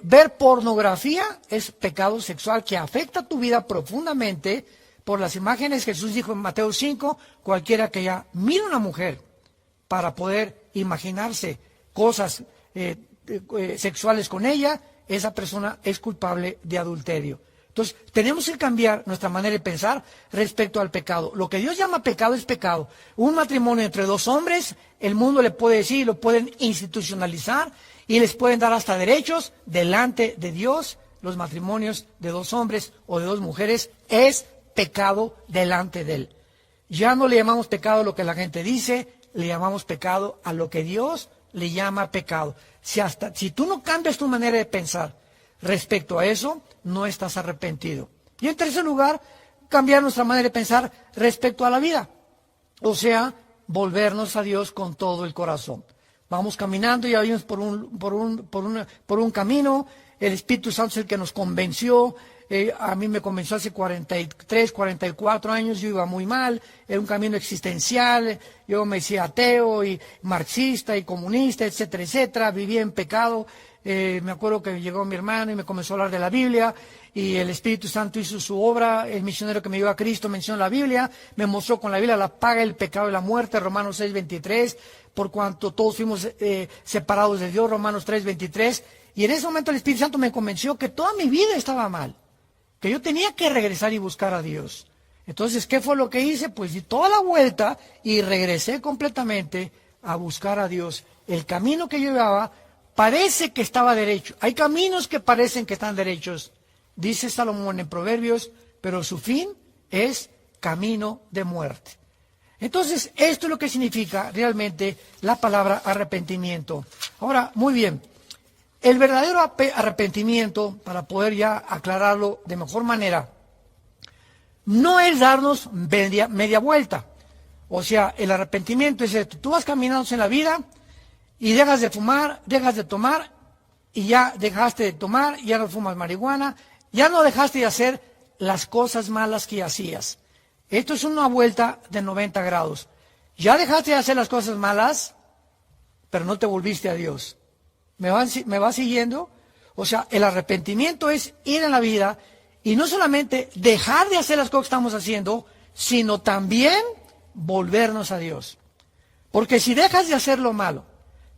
Ver pornografía es pecado sexual que afecta tu vida profundamente por las imágenes. Jesús dijo en Mateo 5, cualquiera que ya mire a una mujer para poder imaginarse cosas sexuales con ella, esa persona es culpable de adulterio. Entonces, tenemos que cambiar nuestra manera de pensar respecto al pecado. Lo que Dios llama pecado es pecado. Un matrimonio entre 2 hombres, el mundo le puede decir, lo pueden institucionalizar y les pueden dar hasta derechos delante de Dios. Los matrimonios de 2 hombres o de 2 mujeres es pecado delante de Él. Ya no le llamamos pecado a lo que la gente dice, le llamamos pecado a lo que Dios le llama pecado. Si tú no cambias tu manera de pensar respecto a eso, no estás arrepentido. Y en tercer lugar, cambiar nuestra manera de pensar respecto a la vida. O sea, volvernos a Dios con todo el corazón. Vamos caminando y vimos por un camino. El Espíritu Santo es el que nos convenció. A mí me convenció hace 43, 44 años. Yo iba muy mal. Era un camino existencial. Yo me decía ateo y marxista y comunista, etcétera, etcétera. Vivía en pecado. Me acuerdo que llegó mi hermano y me comenzó a hablar de la Biblia. Y el Espíritu Santo hizo su obra. El misionero que me llevó a Cristo mencionó la Biblia. Me mostró con la Biblia la paga del pecado y la muerte, Romanos 6:23. Por cuanto todos fuimos separados de Dios, Romanos 3:23. Y en ese momento el Espíritu Santo me convenció que toda mi vida estaba mal, que yo tenía que regresar y buscar a Dios. Entonces, ¿qué fue lo que hice? Pues di toda la vuelta y regresé completamente a buscar a Dios. El camino que yo llevaba parece que estaba derecho. Hay caminos que parecen que están derechos, dice Salomón en Proverbios, pero su fin es camino de muerte. Entonces, esto es lo que significa realmente la palabra arrepentimiento. Ahora, muy bien, el verdadero arrepentimiento, para poder ya aclararlo de mejor manera, no es darnos media vuelta. O sea, el arrepentimiento es esto: tú vas caminando en la vida y dejas de fumar, dejas de tomar, y ya dejaste de tomar, ya no fumas marihuana, ya no dejaste de hacer las cosas malas que hacías. Esto es una vuelta de 90 grados. Ya dejaste de hacer las cosas malas, pero no te volviste a Dios. ¿Me va siguiendo? O sea, el arrepentimiento es ir en la vida y no solamente dejar de hacer las cosas que estamos haciendo, sino también volvernos a Dios. Porque si dejas de hacer lo malo,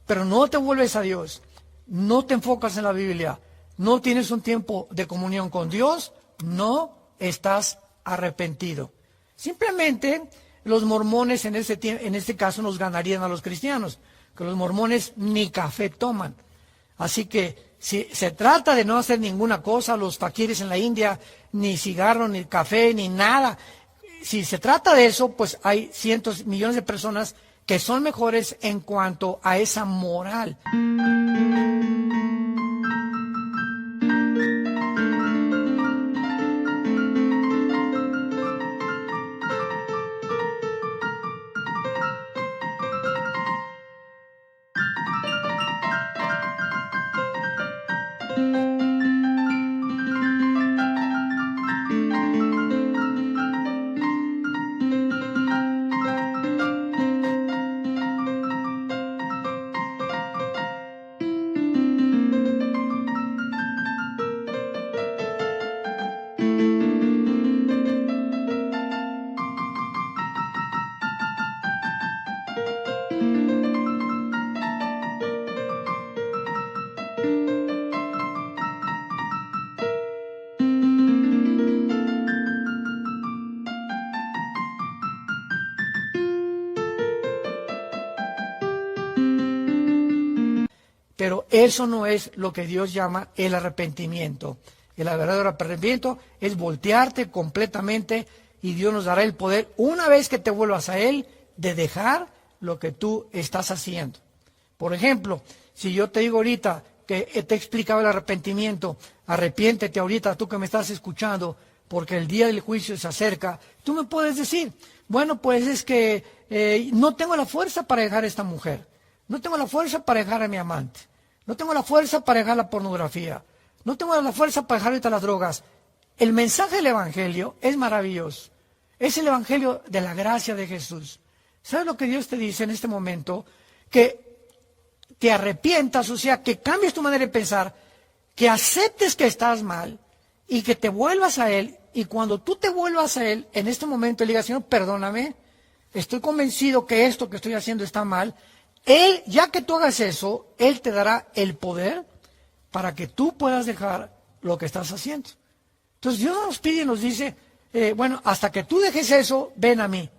pero no te vuelves a Dios, no te enfocas en la Biblia, no tienes un tiempo de comunión con Dios, no estás arrepentido. Simplemente los mormones en este caso nos ganarían a los cristianos, que los mormones ni café toman. Así que si se trata de no hacer ninguna cosa, los faquires en la India, ni cigarro, ni café, ni nada. Si se trata de eso, pues hay cientos, millones de personas que son mejores en cuanto a esa moral. Pero eso no es lo que Dios llama el arrepentimiento. El verdadero arrepentimiento es voltearte completamente y Dios nos dará el poder, una vez que te vuelvas a Él, de dejar lo que tú estás haciendo. Por ejemplo, si yo te digo ahorita que te he explicado el arrepentimiento, arrepiéntete ahorita, tú que me estás escuchando, porque el día del juicio se acerca, tú me puedes decir, bueno, pues es que no tengo la fuerza para dejar a esta mujer, no tengo la fuerza para dejar a mi amante, no tengo la fuerza para dejar la pornografía, no tengo la fuerza para dejar ahorita las drogas. El mensaje del Evangelio es maravilloso. Es el Evangelio de la gracia de Jesús. ¿Sabes lo que Dios te dice en este momento? Que te arrepientas, o sea, que cambies tu manera de pensar, que aceptes que estás mal y que te vuelvas a Él. Y cuando tú te vuelvas a Él, en este momento le digas, Señor, perdóname, estoy convencido que esto que estoy haciendo está mal. Él, ya que tú hagas eso, Él te dará el poder para que tú puedas dejar lo que estás haciendo. Entonces Dios nos pide y nos dice, bueno, hasta que tú dejes eso, ven a mí.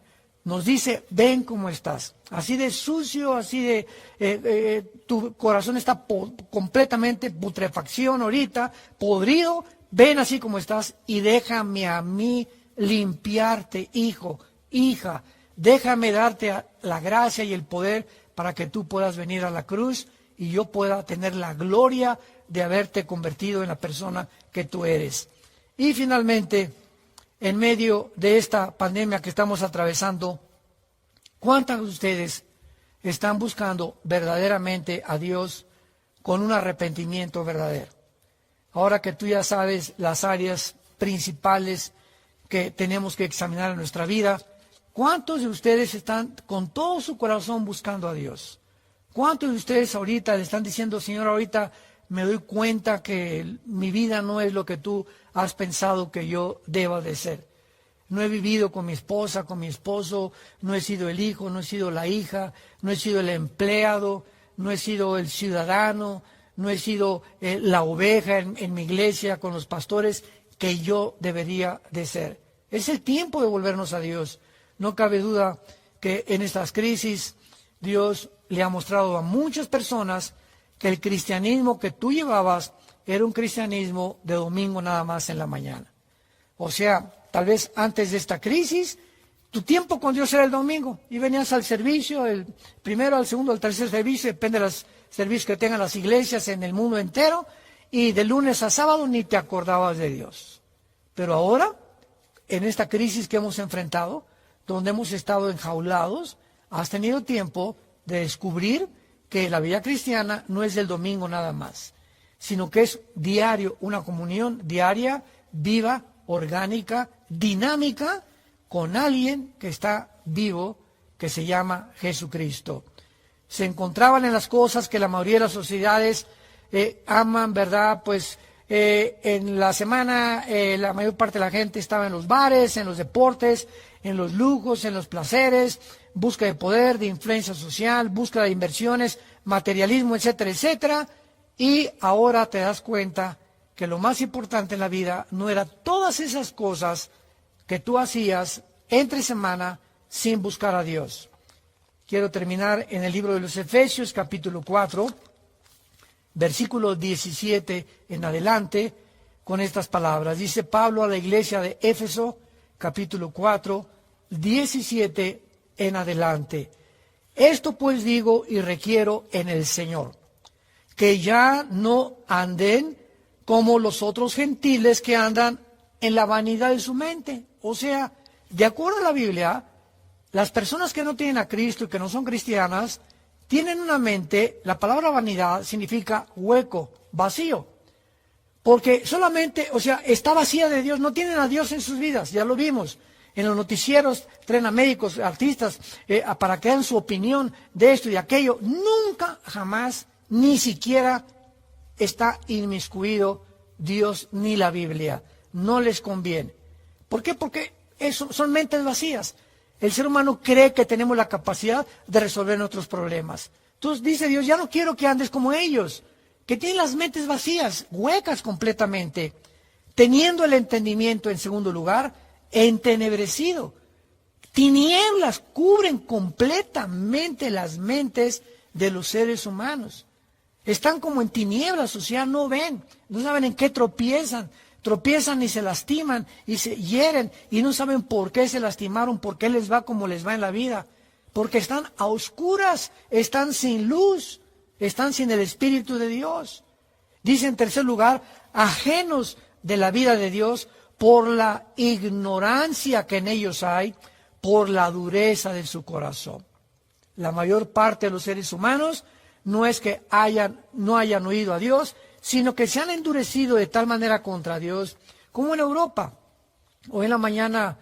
Nos dice, ven como estás. Así de sucio, así de, tu corazón está completamente putrefacción ahorita, podrido, ven así como estás y déjame a mí limpiarte, hijo, hija. Déjame darte la gracia y el poder para que tú puedas venir a la cruz y yo pueda tener la gloria de haberte convertido en la persona que tú eres. Y finalmente, en medio de esta pandemia que estamos atravesando, ¿Cuántos de ustedes están buscando verdaderamente a Dios con un arrepentimiento verdadero? Ahora que tú ya sabes las áreas principales que tenemos que examinar en nuestra vida, ¿cuántos de ustedes están con todo su corazón buscando a Dios? ¿Cuántos de ustedes ahorita le están diciendo, Señor, ahorita me doy cuenta que mi vida no es lo que tú has pensado que yo deba de ser? No he vivido con mi esposa, con mi esposo, no he sido el hijo, no he sido la hija, no he sido el empleado, no he sido el ciudadano, no he sido la oveja en mi iglesia con los pastores que yo debería de ser. Es el tiempo de volvernos a Dios. No cabe duda que en estas crisis Dios le ha mostrado a muchas personas que el cristianismo que tú llevabas era un cristianismo de domingo nada más en la mañana. O sea, tal vez antes de esta crisis, tu tiempo con Dios era el domingo y venías al servicio, el primero, al segundo, al tercer servicio, depende de los servicios que tengan las iglesias en el mundo entero, y de lunes a sábado ni te acordabas de Dios. Pero ahora, en esta crisis que hemos enfrentado, donde hemos estado enjaulados, has tenido tiempo de descubrir que la vida cristiana no es del domingo nada más, sino que es diario, una comunión diaria, viva, orgánica, dinámica, con alguien que está vivo, que se llama Jesucristo. Se encontraban en las cosas que la mayoría de las sociedades aman, ¿verdad? Pues en la semana la mayor parte de la gente estaba en los bares, en los deportes, en los lujos, en los placeres, busca de poder, de influencia social, búsqueda de inversiones, materialismo, etcétera, etcétera. Y ahora te das cuenta que lo más importante en la vida no era todas esas cosas que tú hacías entre semana sin buscar a Dios. Quiero terminar en el libro de los Efesios, capítulo 4, versículo 17 en adelante, con estas palabras. Dice Pablo a la iglesia de Éfeso, capítulo 4, 17 en adelante. Esto pues digo y requiero en el Señor, que ya no anden como los otros gentiles que andan en la vanidad de su mente. O sea, de acuerdo a la Biblia, las personas que no tienen a Cristo y que no son cristianas, tienen una mente, la palabra vanidad significa hueco, vacío. Porque solamente, o sea, está vacía de Dios, no tienen a Dios en sus vidas, ya lo vimos. En los noticieros traen a médicos, artistas, para que den su opinión de esto y aquello. Nunca, jamás, ni siquiera está inmiscuido Dios ni la Biblia. No les conviene. ¿Por qué? Porque son mentes vacías. El ser humano cree que tenemos la capacidad de resolver nuestros problemas. Entonces dice Dios, ya no quiero que andes como ellos, que tienen las mentes vacías, huecas completamente, teniendo el entendimiento en segundo lugar, entenebrecido. Tinieblas cubren completamente las mentes de los seres humanos. Están como en tinieblas, o sea, no ven, no saben en qué tropiezan y se lastiman y se hieren y no saben por qué se lastimaron, por qué les va como les va en la vida, porque están a oscuras, están sin luz, están sin el Espíritu de Dios. Dice en tercer lugar, ajenos de la vida de Dios por la ignorancia que en ellos hay, por la dureza de su corazón. La mayor parte de los seres humanos no es que no hayan oído a Dios, sino que se han endurecido de tal manera contra Dios, como en Europa. Hoy en la mañana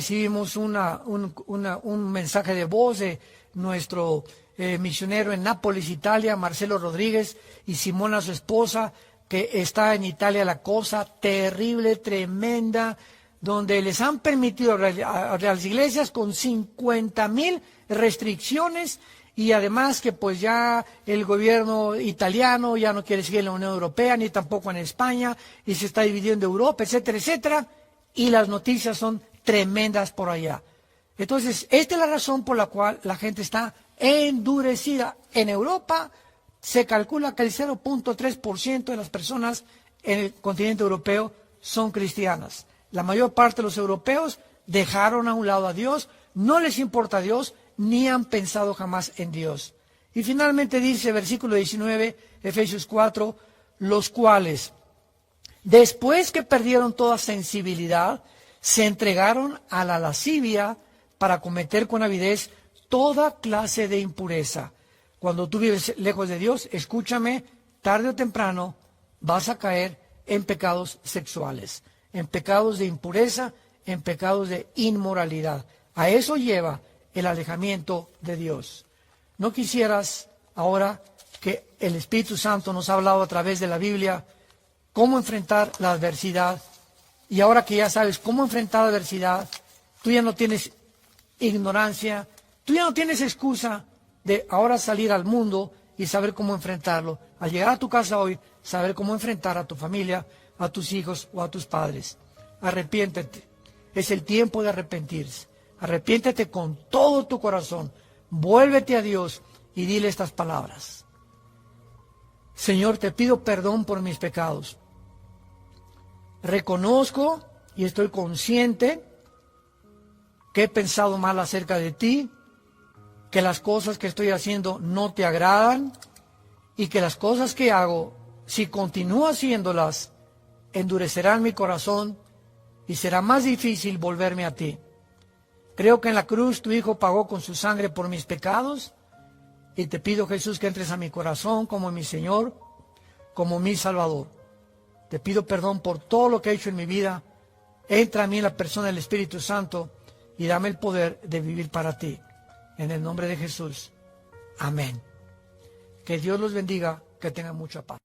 recibimos un mensaje de voz de nuestro misionero en Nápoles, Italia, Marcelo Rodríguez, y Simona, su esposa, que está en Italia. La cosa terrible, tremenda, donde les han permitido a las iglesias con 50,000 restricciones, y además que pues ya el gobierno italiano ya no quiere seguir en la Unión Europea, ni tampoco en España, y se está dividiendo Europa, etcétera, etcétera, y las noticias son tremendas por allá. Entonces, esta es la razón por la cual la gente está endurecida. En Europa se calcula que el 0.3% de las personas en el continente europeo son cristianas. La mayor parte de los europeos dejaron a un lado a Dios, no les importa Dios, ni han pensado jamás en Dios. Y finalmente dice, versículo 19, Efesios 4, los cuales, después que perdieron toda sensibilidad, se entregaron a la lascivia para cometer con avidez toda clase de impureza. Cuando tú vives lejos de Dios, escúchame, tarde o temprano vas a caer en pecados sexuales, en pecados de impureza, en pecados de inmoralidad. A eso lleva el alejamiento de Dios. ¿No quisieras ahora que el Espíritu Santo nos ha hablado a través de la Biblia cómo enfrentar la adversidad? Y ahora que ya sabes cómo enfrentar la adversidad, tú ya no tienes ignorancia, tú ya no tienes excusa de ahora salir al mundo y saber cómo enfrentarlo. Al llegar a tu casa hoy, saber cómo enfrentar a tu familia, a tus hijos o a tus padres. Arrepiéntete. Es el tiempo de arrepentirse. Arrepiéntete con todo tu corazón. Vuélvete a Dios y dile estas palabras. Señor, te pido perdón por mis pecados. Reconozco y estoy consciente que he pensado mal acerca de ti, que las cosas que estoy haciendo no te agradan y que las cosas que hago, si continúo haciéndolas, endurecerán mi corazón y será más difícil volverme a ti. Creo que en la cruz tu Hijo pagó con su sangre por mis pecados y te pido, Jesús, que entres a mi corazón como mi Señor, como mi Salvador. Te pido perdón por todo lo que he hecho en mi vida. Entra a mí en la persona del Espíritu Santo y dame el poder de vivir para ti. En el nombre de Jesús. Amén. Que Dios los bendiga, que tengan mucha paz.